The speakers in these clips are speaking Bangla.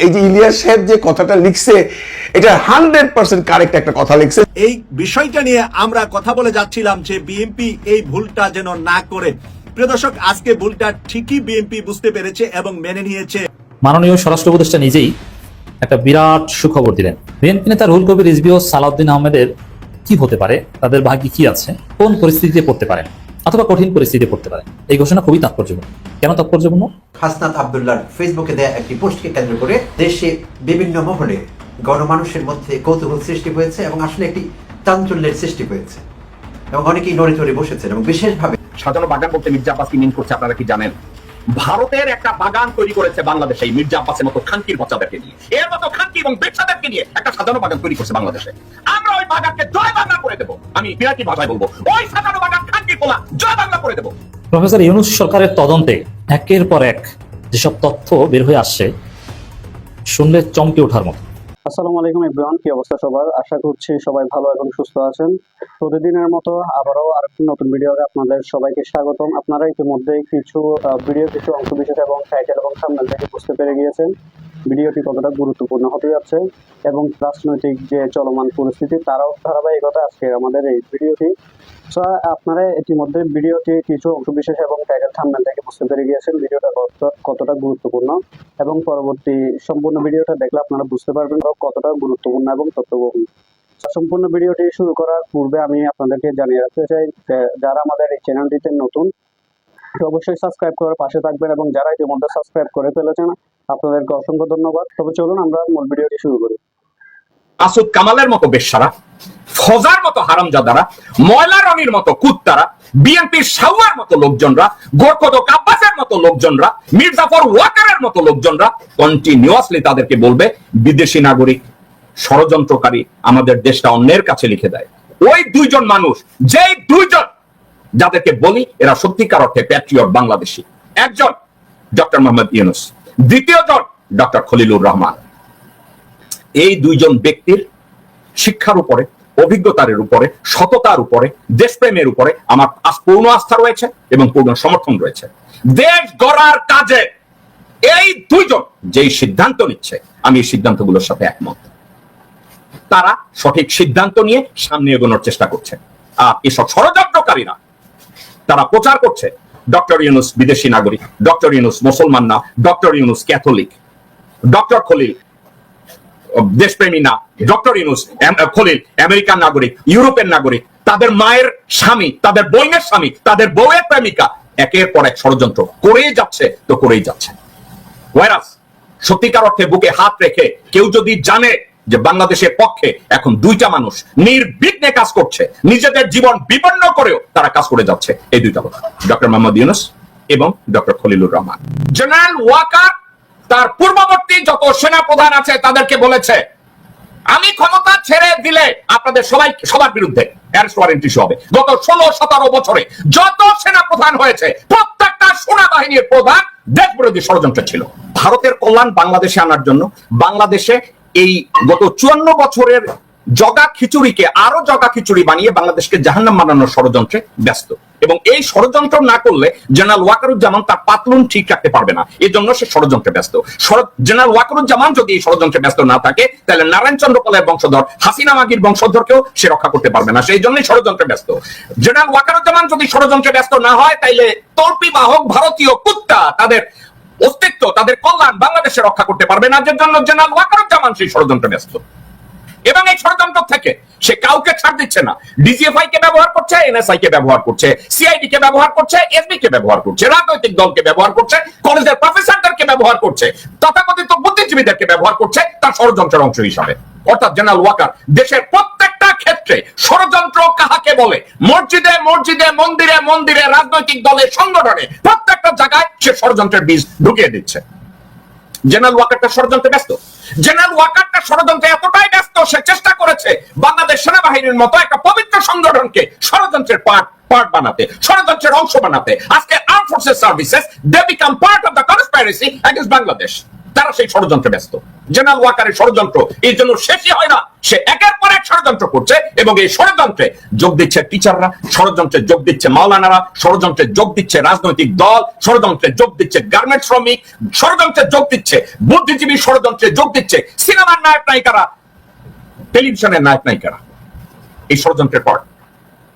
এই যে ইলিয়াস সাহেব যে কথাটা লিখছে এটা 100% কারেক্ট একটা কথা লিখছে। এই বিষয়টা নিয়ে আমরা কথা বলে যাচ্ছিলাম যে বিএনপি এই ভুলটা যেন না করে। প্রিয় দর্শক, আজকে ভুলটা ঠিকই বিএনপি বুঝতে পেরেছে এবং মেনে নিয়েছে। মাননীয় স্বরাষ্ট্র উপদেষ্টা নিজেই একটা বিরাট সুখবর দিলেন। বিএনপি নেতা রুহুল কবির রিজভী ও সালাউদ্দিন আহমেদের কি হতে পারে, তাদের ভাগ্যে কি আছে, কোন পরিস্থিতিতে পড়তে পারেন অথবা কঠিন পরিস্থিতিতে পড়তে পারেন, এই ঘোষণা খুবই তাৎপর্যপূর্ণ। কেন তাৎপর্যপূর্ণ? হাসনাত আব্দুল্লাহর ফেসবুকে দেয়া একটি পোস্টকে কেন্দ্র করে দেশে বিভিন্ন মহলে গণমানুষের মধ্যে কৌতূহল সৃষ্টি হয়েছে এবং আসলে একটি চাঞ্চল্যের সৃষ্টি হয়েছে এবং অনেকেই নড়ে চড়ে বসেছেন এবং বিশেষভাবে সাজানো বাগান বলতে মির্জা আব্বাস কি মিন করছে আপনারা কি জানেন? ভারতের একটা বাগান তৈরি করেছে বাংলাদেশে এই মির্জা আব্বাসের মতো খানকির বাচ্চাদেরকে নিয়ে, এর মতো খানকি এবং বেচাদেরকে নিয়ে একটা সাজানো বাগান তৈরি করছে বাংলাদেশে। আমরা ওই বাগানকে জয় বাংলা করে দেবো। আমি বিরাটি ভাষায় বলবো, ওই সাজানো বাগান খানকি কোলা জয় বাংলা করে দেবো। প্রফেসর ইউনূস সরকারের তদন্তে একের পর এক যেসব তথ্য বের হয়ে আসছে, শুনলে চমকে ওঠার মতো। আসসালামু আলাইকুম এভরিওয়ান, কি অবস্থা সবার? আশা করছি সবাই ভালো এবং সুস্থ আছেন। প্রতিদিনের মতো আবারও আরেকটি নতুন ভিডিওতে আপনাদের সবাইকে স্বাগতম। আপনারা ইতিমধ্যে কিছু অংশ বিশেষ এবং টাইটেল এবং থাম্বনেল থেকে বুঝতে পেরে গিয়েছেন ভিডিওটি কতটা গুরুত্বপূর্ণ হতে যাচ্ছে এবং রাজনৈতিক যে চলমান পরিস্থিতি তারাও ধারাবাহিকতা আজকে আমাদের এই ভিডিওটি। সো আপনারা ইতিমধ্যে ভিডিওটি কিছু অংশ বিশেষ এবং টাইটেল থাম্বনেল থেকে বুঝতে পেরে গিয়েছেন ভিডিওটা কতটা গুরুত্বপূর্ণ, এবং পরবর্তী সম্পূর্ণ ভিডিওটা দেখলে আপনারা বুঝতে পারবেন কতটা গুরুত্বপূর্ণ এবং তথ্যবহুল। সম্পূর্ণ ভিডিওটি শুরু করার পূর্বে আমি আপনাদেরকে জানিয়ে রাখতে চাই যে যারা আমাদের এই চ্যানেলটিতে নতুন অবশ্যই সাবস্ক্রাইব করে পাশে থাকবেন, এবং যারা ইতিমধ্যে সাবস্ক্রাইব করে ফেলেছেন আপনাদেরকে অসংখ্য ধন্যবাদ। তবে চলুন আমরা মূল ভিডিওটি শুরু করি। আসুদ কামালের মতো বেশ্যারা, ফজার মতো হারামজাদারা, ময়লা রনির মতো কুত্তারা, বিএনপির সাওয়ার মতো লোকজনরা, গোরকদক আব্বাসের মতো লোকজনরা, মির্জাফর ওয়াকারের মতো লোকজনরা কন্টিনিউয়াসলি তাদেরকে বলবে বিদেশি নাগরিক, ষড়যন্ত্রকারী, আমাদের দেশটা অন্যের কাছে লিখে দেয়। ওই দুইজন মানুষ, যেই দুইজন যাদেরকে বলি এরা সত্যিকার অর্থে প্যাট্রিয়ট বাংলাদেশী, একজন ডক্টর মোহাম্মদ ইউনূস, দ্বিতীয়জন ডক্টর খলিলুর রহমান। এই দুইজন ব্যক্তির শিক্ষার উপরে, অভিজ্ঞতার উপরে, সততার উপরে, দেশপ্রেমের উপরে আমার পূর্ণ আস্থা রয়েছে এবং পূর্ণ সমর্থন রয়েছে। দেশ গড়ার কাজে এই দুইজন যেই সিদ্ধান্ত নিচ্ছে, আমি এই সিদ্ধান্তগুলোর সাথে একমত। তারা সঠিক সিদ্ধান্ত নিয়ে সামনে এগোনোর চেষ্টা করছে। আর এসব ষড়যন্ত্রকারীরা তারা প্রচার করছে ডক্টর ইউনূস বিদেশি নাগরিক, ডক্টর ইউনূস মুসলমান না, doctor Yunus Catholic, doctor Khalil দেশপ্রেমী না, ডক্টর ইউনূস খলিল আমেরিকান নাগরিক, ইউরোপের নাগরিক, তাদের মায়ের স্বামী, তাদের বোনের স্বামী, তাদের বউয়ের প্রেমিকা, একের পর এক ষড়যন্ত্র করেই যাচ্ছে তো করেই যাচ্ছে। ওয়ারাস সত্যিকার অর্থে বুকে হাত রেখে কেউ যদি জানে যে বাংলাদেশের পক্ষে এখন দুইটা মানুষ নির্বিঘ্নে কাজ করছে, নিজেদের জীবন বিপন্ন করেও তারা কাজ করে যাচ্ছে, এই দুইটা লোক ডক্টর মোহাম্মদ ইউনূস এবং ডক্টর খলিলুর রহমান। জেনারেল ওয়াকার তার পূর্ববর্তী যত সেনা প্রধান আছে তাদেরকে বলেছে, আমি ক্ষমতা ছেড়ে দিলে আপনাদের সবার বিরুদ্ধে অ্যারেস্ট ওয়ারেন্ট ইস্যু হবে। গত 16-17 বছরে যত সেনা প্রধান হয়েছে প্রত্যেকটা সেনাবাহিনীর প্রধান দেশ বিরোধী ষড়যন্ত্র ছিল। ভারতের কল্যাণ বাংলাদেশে আনার জন্য বাংলাদেশে এই গত 54 বছরের জগা খিচুড়িকে আরো জগা খিচুড়ি বানিয়ে বাংলাদেশকে জাহান্নাম বানানোর ষড়যন্ত্রে ব্যস্ত, এবং এই ষড়যন্ত্র না করলে জেনারেল ওয়াকারুজ্জামান তার পাতলুন ঠিক রাখতে পারবে না, এই জন্য সে ষড়যন্ত্রে ব্যস্ত। জেনারেল ওয়াকারুজ্জামান যদি এই ষড়যন্ত্রে ব্যস্ত না থাকে তাহলে নারায়ণ চন্দ্র পালের বংশধর হাসিনা মাগির বংশধরকেও সে রক্ষা করতে পারবে না, সেই জন্যই ষড়যন্ত্রে ব্যস্ত। জেনারেল ওয়াকারুজ্জামান যদি ষড়যন্ত্রে ব্যস্ত না হয় তাইলে তল্পি বাহক ভারতীয় কুত্তা তাদের অস্তিত্ব, তাদের কল্যাণ বাংলাদেশে রক্ষা করতে পারবে না, যে জন্য জেনারেল ওয়াকারুজ্জামান সেই ষড়যন্ত্রে ব্যস্ত। এবং এই ষড়যন্ত্র থেকে সে কাউকে ছাড় দিচ্ছে না। ডিজিএফআই কে ব্যবহার করছে, এনএসআই কে ব্যবহার করছে, সিআইডি কে ব্যবহার করছে, এসবি কে ব্যবহার করছে, রাজনৈতিক দলকে ব্যবহার করছে, কলেজের প্রফেসরদেরকে ব্যবহার করছে, তথাকথিত বুদ্ধিজীবীদেরকে ব্যবহার করছে তার ষড়যন্ত্রের অংশ হিসাবে। অর্থাৎ জেনারেল ওয়াকার দেশের প্রত্যেকটা ক্ষেত্রে ষড়যন্ত্র কাহাকে বলে, মসজিদে মসজিদে, মন্দিরে মন্দিরে, রাজনৈতিক দলের সংগঠনে প্রত্যেকটা জায়গায় সে ষড়যন্ত্রের বীজ ঢুকিয়ে দিচ্ছে। জেনারেল ওয়াকারটা ষড়যন্ত্রে ব্যস্ত। জেনারেল ওয়াকারটা ষড়যন্ত্রে এতটাই ব্যস্ত, সে চেষ্টা করেছে বাংলাদেশ সেনাবাহিনীর মতো একটা পবিত্র সংগঠনকে ষড়যন্ত্রের পার্ট বানাতে, ষড়যন্ত্রের অংশ বানাতে। আজকে arm forces services they become part of the conspiracy against Bangladesh. তারা সেই ষড়যন্ত্রে ব্যস্ত। জেনারেল ওয়াকারের ষড়যন্ত্র এই জন্য শেষই হয় না, সে একের পর এক ষড়যন্ত্র করছে এবং এই ষড়যন্ত্রে যোগ দিচ্ছে টিচাররা, ষড়যন্ত্রে যোগ দিচ্ছে মাওলানারা, ষড়যন্ত্রে যোগ দিচ্ছে রাজনৈতিক দল, ষড়যন্ত্রে যোগ দিচ্ছে গার্মেন্টস শ্রমিক, ষড়যন্ত্রে যোগ দিচ্ছে বুদ্ধিজীবী, ষড়যন্ত্রে যোগ দিচ্ছে সিনেমার নায়ক নায়িকারা, টেলিভিশনের নায়ক নায়িকারা। এই ষড়যন্ত্রের পর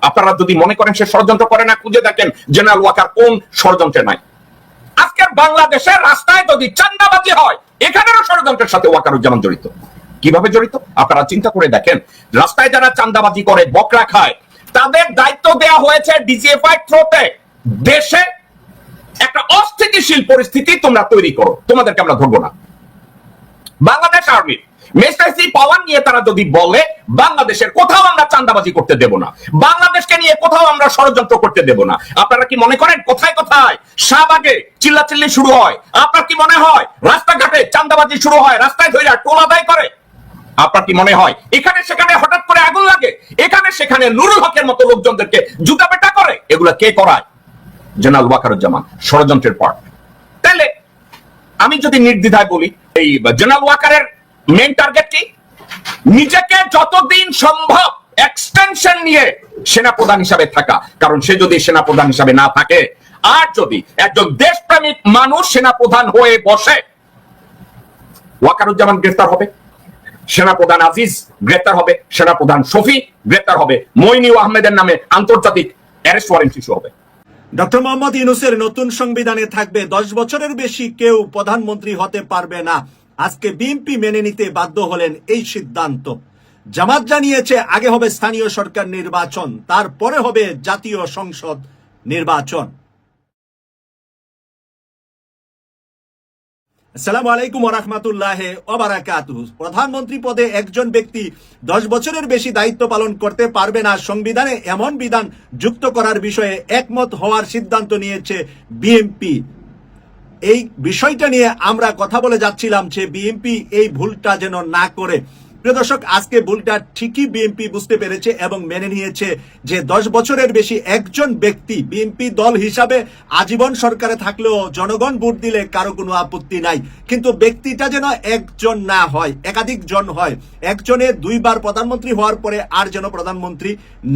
আপনারা যদি মনে করেন সে ষড়যন্ত্র করে না, খুঁজে দেখেন জেনারেল ওয়াকার কোন ষড়যন্ত্রে নাই। আজকের বাংলাদেশের রাস্তায় যদি চাঁদাবাজি হয়, এখানেরও ষড়যন্ত্রের সাথে ওয়াকারুজ্জামান জড়িত। কিভাবে জড়িত আপনারা চিন্তা করে দেখেন। রাস্তায় যারা চাঁদাবাজি করে, বকরা খায়, তাদের দায়িত্ব দেয়া হয়েছে ডিজিএফআই থ্রোতে দেশে একটা অস্থিতিশীল পরিস্থিতি তোমরা তৈরি করো, তোমাদেরকে আমরা ধরবো না। বাংলাদেশ আর্মি মেসাইসি পাওয়ার নিয়ে তারা যদি বলে বাংলাদেশের কোথাও আমরা চাঁদাবাজি করতে দেব না, বাংলাদেশকে নিয়ে কোথাও আমরা ষড়যন্ত্র করতে দেব না, আপনারা কি মনে করেন কোথায় কোথায় শাহবাগে চিল্লাচিল্লি শুরু হয়? আপনার কি মনে হয় রাস্তাঘাটে চাঁদাবাজি শুরু হয়, রাস্তায় ধরে টোল আদায় করে? আপনার কি মনে হয় এখানে সেখানে হঠাৎ করে আগুন লাগে, এখানে সেখানে নুরুল হকের মতো লোকজনদেরকে জুতা পেটা করে? এগুলা কে করায়? জেনারেল ওয়াকারুজ্জামান ষড়যন্ত্রের পর। তাহলে আমি যদি নির্দ্বিধায় বলি, এই জেনারেল ওয়াকারের মেইন টার্গেট কি? নিজেকে যতদিন সম্ভব এক্সটেনশন নিয়ে সেনাপ্রধান হিসাবে থাকা। কারণ সে যদি সেনাপ্রধান হিসাবে না থাকে, আর যদি একজন দেশপ্রেমিক মানুষ সেনাপ্রধান হয়ে বসে, ওয়াকারুজ্জামান গ্রেফতার হবে, সেনাপ্রধান আজিজ গ্রেফতার হবে, সেনাপ্রধান শফি গ্রেফতার হবে, মইনিউ আহমেদের নামে আন্তর্জাতিক অ্যারেস্ট ওয়ারেন্ট ইস্যু হবে। ডক্টর মোহাম্মদ ইউনূসের নতুন সংবিধানে থাকবে 10 বছরের বেশি কেউ প্রধানমন্ত্রী হতে পারবে না। আজকে বিএনপি মেনে নিতে বাধ্য হলেন এই সিদ্ধান্ত। জামাত জানিয়েছে আগে হবে স্থানীয় সরকার নির্বাচন, তারপরে হবে জাতীয় সংসদ নির্বাচন। আসসালামু আলাইকুম ওয়া রাহমাতুল্লাহি ওয়া বারাকাতুহু। প্রধানমন্ত্রী পদে একজন ব্যক্তি 10 বছরের বেশি দায়িত্ব পালন করতে পারবে না, সংবিধানে এমন বিধান যুক্ত করার বিষয়ে একমত হওয়ার সিদ্ধান্ত নিয়েছে বিএনপি। এই বিষয়টা নিয়ে আমরা কথা বলে যাচ্ছিলাম যে বিএনপি এই ভুলটা যেন না করে। প্রিয় দর্শক, আজকে ভুলটা ঠিকই বিএনপি বুঝতে পেরেছে এবং মেনে নিয়েছে যে 10 বছরের বেশি একজন ব্যক্তি বিএনপি দল হিসাবে আজীবন সরকারে থাকলেও জনগণ ভোট দিলে কারো কোনো আপত্তি নাই, কিন্তু ব্যক্তিটা যেন একজন না হয়, একাধিক জন হয়। একজনে 2 বার প্রধানমন্ত্রী হওয়ার পরে আর যেন প্রধানমন্ত্রী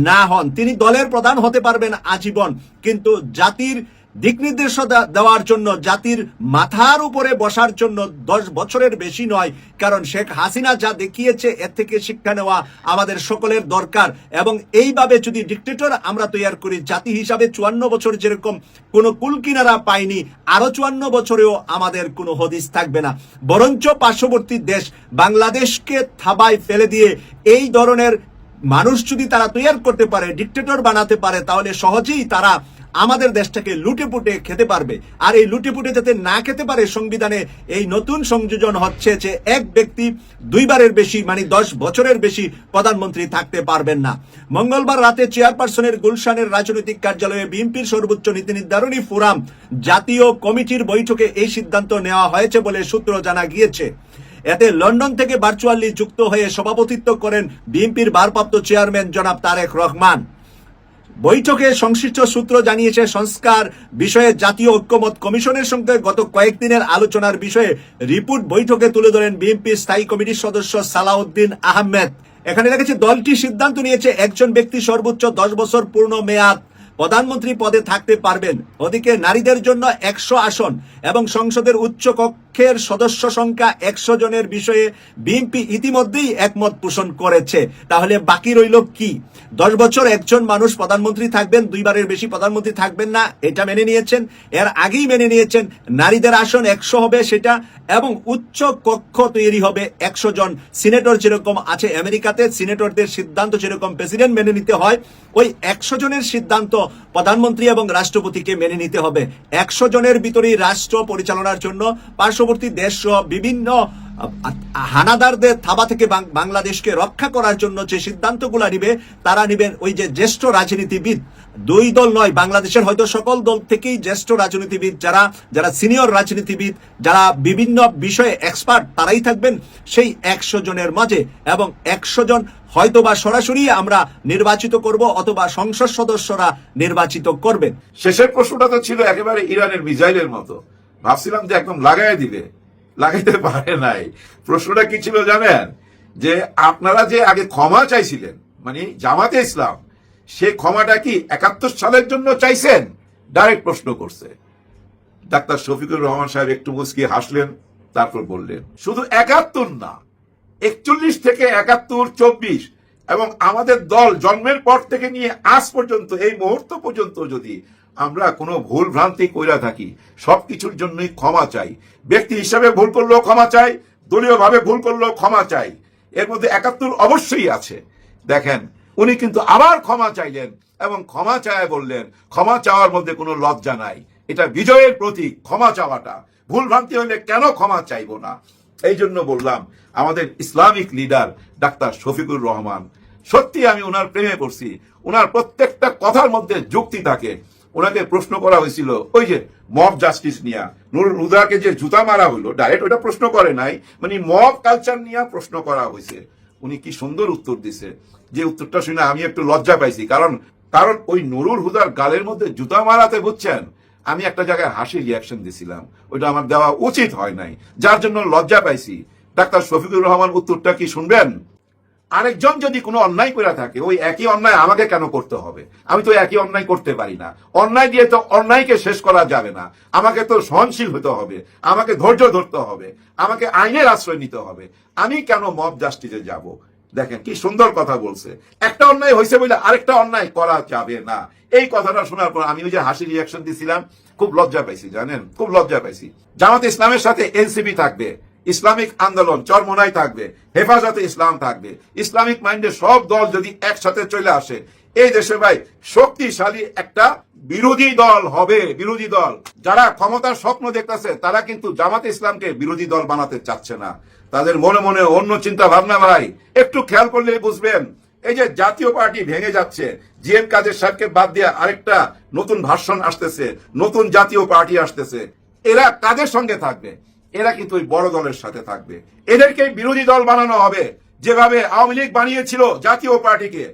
না হন। তিনি দলের প্রধান হতে পারবেন আজীবন, কিন্তু জাতির দিক নির্দেশ দেওয়ার জন্য, জাতির মাথার উপরে বসার জন্য 10 বছরের বেশি নয়। কারণ শেখ হাসিনা যা দেখিয়েছে, এর থেকে শিক্ষা নেওয়া আমাদের সকলের দরকার। এবং এইভাবে যদি ডিক্টেটর আমরা তৈরি করি, জাতি হিসাবে 54 বছর যেরকম কোনো কুল কিনারা পায়নি, আরো 54 বছরেও আমাদের কোনো হদিস থাকবে না। বরঞ্চ পার্শ্ববর্তী দেশ বাংলাদেশকে থাবায় ফেলে দিয়ে এই ধরনের মানুষ যদি তারা তৈরি করতে পারে, ডিক্টেটর বানাতে পারে, তাহলে সহজেই তারা আমাদের দেশটাকে লুটে পুটে খেতে পারবে। আর এই লুটে পুটে যাতে না খেতে পারে, সংবিধানে এই নতুন সংযোজন হচ্ছে যে এক ব্যক্তি 2 বারের বেশি, মানে 10 বছরের বেশি প্রধানমন্ত্রী থাকতে পারবেন না। মঙ্গলবার রাতে চেয়ারপারসনের গুলশানের রাজনৈতিক কার্যালয়ে বিএনপির সর্বোচ্চ নীতি নির্ধারণী ফোরাম জাতীয় কমিটির বৈঠকে এই সিদ্ধান্ত নেওয়া হয়েছে বলে সূত্র জানা গিয়েছে। এতে লন্ডন থেকে ভার্চুয়ালি যুক্ত হয়ে সভাপতিত্ব করেন বিএনপির ভারপ্রাপ্ত চেয়ারম্যান জনাব তারেক রহমান। বৈঠকে সংশ্লিষ্ট সূত্র জানিয়েছে, সংস্কার বিষয়ে জাতীয় ঐক্যমত কমিশনের সঙ্গে গত কয়েকদিনের আলোচনার বিষয়ে রিপোর্ট বৈঠকে তুলে ধরেন বিএনপি স্থায়ী কমিটির সদস্য সালাউদ্দিন আহমেদ। এখানে লেগেছে, দলটি সিদ্ধান্ত নিয়েছে একজন ব্যক্তি সর্বোচ্চ 10 বছর পূর্ণ মেয়াদ প্রধানমন্ত্রী পদে থাকতে পারবেন। ওদিকে নারীদের জন্য 100 আসন এবং সংসদের উচ্চ কক্ষের সদস্য সংখ্যা 100 জনের বিষয়ে বিএনপি ইতিমধ্যেই একমত পোষণ করেছে। তাহলে বাকি রইল কি? 10 বছর একজন মানুষ প্রধানমন্ত্রী থাকবেন, 2 বারের বেশি প্রধানমন্ত্রী থাকবেন না, এটা মেনে নিয়েছেন। এর আগেই মেনে নিয়েছেন নারীদের আসন 100 হবে সেটা, এবং উচ্চ কক্ষ তৈরি হবে 100 জন। সিনেটর যেরকম আছে আমেরিকাতে, সিনেটরদের সিদ্ধান্ত যেরকম প্রেসিডেন্ট মেনে নিতে হয়, ওই 100 জনের সিদ্ধান্ত প্রধানমন্ত্রী এবং রাষ্ট্রপতিকে মেনে নিতে হবে। 100 জনের ভিতরেই রাষ্ট্র পরিচালনার জন্য পার্শ্ববর্তী দেশ বিভিন্ন হানাদারদের থাবা থেকে বাংলাদেশকে রক্ষা করার জন্য যে সিদ্ধান্তগুলো নিবে, তারা নিবেন ওই যে জ্যেষ্ঠ রাজনীতিবিদ। 2 দল নয়, বাংলাদেশের হয়তো সকল দল থেকেই জ্যেষ্ঠ রাজনীতিবিদ, যারা সিনিয়র রাজনীতিবিদ, যারা বিভিন্ন বিষয়ে এক্সপার্ট, তারাই থাকবেন সেই 100 জনের মাঝে। এবং 100 জন হয়তোবা সরাসরি আমরা নির্বাচিত করব, অথবা সংসদ সদস্যরা নির্বাচিত করবেন। শেষের প্রশ্নটা তো ছিল একেবারে ইরানের মিসাইলের মতো, ভাবছিলাম যে একদম লাগাই দিবে, লাগাইতে পারে নাই। প্রশ্নটা কি ছিল জানেন, যে আপনারা যে আগে ক্ষমা চাইছিলেন মানে জামাতে ইসলাম, সে ক্ষমাটা কি 71 সালের জন্য চাইছেন? ডাইরেক্ট প্রশ্ন করছে। ডাক্তার শফিকুর রহমান সাহেব একটু মুচকি হাসলেন, তারপর বললেন শুধু 71 না, 41 থেকে 71, 24 এবং আমাদের দল জন্মের পর থেকে নিয়ে আজ পর্যন্ত এই মুহূর্ত পর্যন্ত যদি আমরা কোনো ভুল ভ্রান্তি কইরা থাকি, সবকিছুর জন্যই ক্ষমা চাই। ব্যক্তি হিসাবে ভুল করলেও ক্ষমা চাই, দলীয় ভাবে ভুল করলেও ক্ষমা চাই। এর মধ্যে 71 অবশ্যই আছে। দেখেন উনি কিন্তু আবার ক্ষমা চাইলেন এবং ক্ষমা চায় বললেন ক্ষমা চাওয়ার মধ্যে কোনো লজ্জা নাই, এটা বিজয়ের প্রতীক ক্ষমা চাওয়াটা। ভুল ভ্রান্তি হলে কেন ক্ষমা চাইবো না? এই জন্য বললাম আমাদের Islamic leader doctor Shafiqur Rahman, সত্যি আমি ওনার প্রেমে পড়ছি। ওনার প্রত্যেকটা কথার মধ্যে যুক্তি থাকে। ওনাকে প্রশ্ন করা হয়েছিল ওই যে মব জাস্টিস নিয়ে, নুরুল হুদাকে যে জুতা মারা হলো, ডাইরেক্ট ওটা প্রশ্ন করে নাই, মানে মব কালচার নিয়ে প্রশ্ন করা হয়েছে। উনি কি সুন্দর উত্তর দিছে, যে উত্তরটা শুনে আমি একটু লজ্জা পাইছি। কারণ ওই নুরুল হুদার গালের মধ্যে জুতা মারাতে বুঝছেন আমি একটা জায়গায় হাসি রিয়াকশন দিছিলাম, ওইটা আমার দেওয়া উচিত হয় নাই, যার জন্য লজ্জা পাইছি। ডাক্তার শফিকুর রহমান উত্তরটা কি শুনবেন? আরেকজন যদি কোনো অন্যায় করে থাকে, ওই একই অন্যায় আমাকে কেন করতে হবে? আমি তো একই অন্যায় করতে পারি না। অন্যায় দিয়ে তো অন্যায়কে শেষ করা যাবে না। আমাকে তো সহনশীল হতে হবে, আমাকে ধৈর্য ধরতে হবে, আমাকে আইনের আশ্রয় নিতে হবে। আমি কেন মব জাস্টিসে যাব? দেখেন কি সুন্দর কথা বলছে। একটা অন্যায় হয়েছে বলে আরেকটা অন্যায় করা যাবে না। এই কথাটা শোনার পর আমি ওই যে হাসি রিয়াকশন দিছিলাম, খুব লজ্জা পাইছি, জানেন, খুব লজ্জা পাইছি। জামাত ইসলামের সাথে এনসিপি থাকবে, ইসলামিক আন্দোলন চরমোনাই থাকবে, হেফাজতে ইসলাম থাকবে, ইসলামিক মাইন্ডের সব দল যদি একসাথে চলে আসে, এই দেশে ভাই শক্তিশালী একটা বিরোধী দল হবে। বিরোধী দল যারা ক্ষমতার স্বপ্ন দেখতেছে, তারা কিন্তু জামাত ইসলামকে বিরোধী দল বানাতে চাচ্ছে না। তাদের মনে মনে অন্য চিন্তা ভাবনা ভাই, একটু খেয়াল করলে বুঝবেন। এই যে জাতীয় পার্টি ভেঙে যাচ্ছে, জিএম কাদের সাহেবকে বাদ দিয়ে আরেকটা নতুন ভার্সন আসতেছে, নতুন জাতীয় পার্টি আসতেছে। এরা কাদের সঙ্গে থাকবে? এরা কিন্তু ওই বড় দলের সাথে থাকবে। এদেরকে বিরোধী দল বানানো হবে, যেভাবে আওয়ামী লীগ বানিয়েছিল জাতীয় পার্টিকে।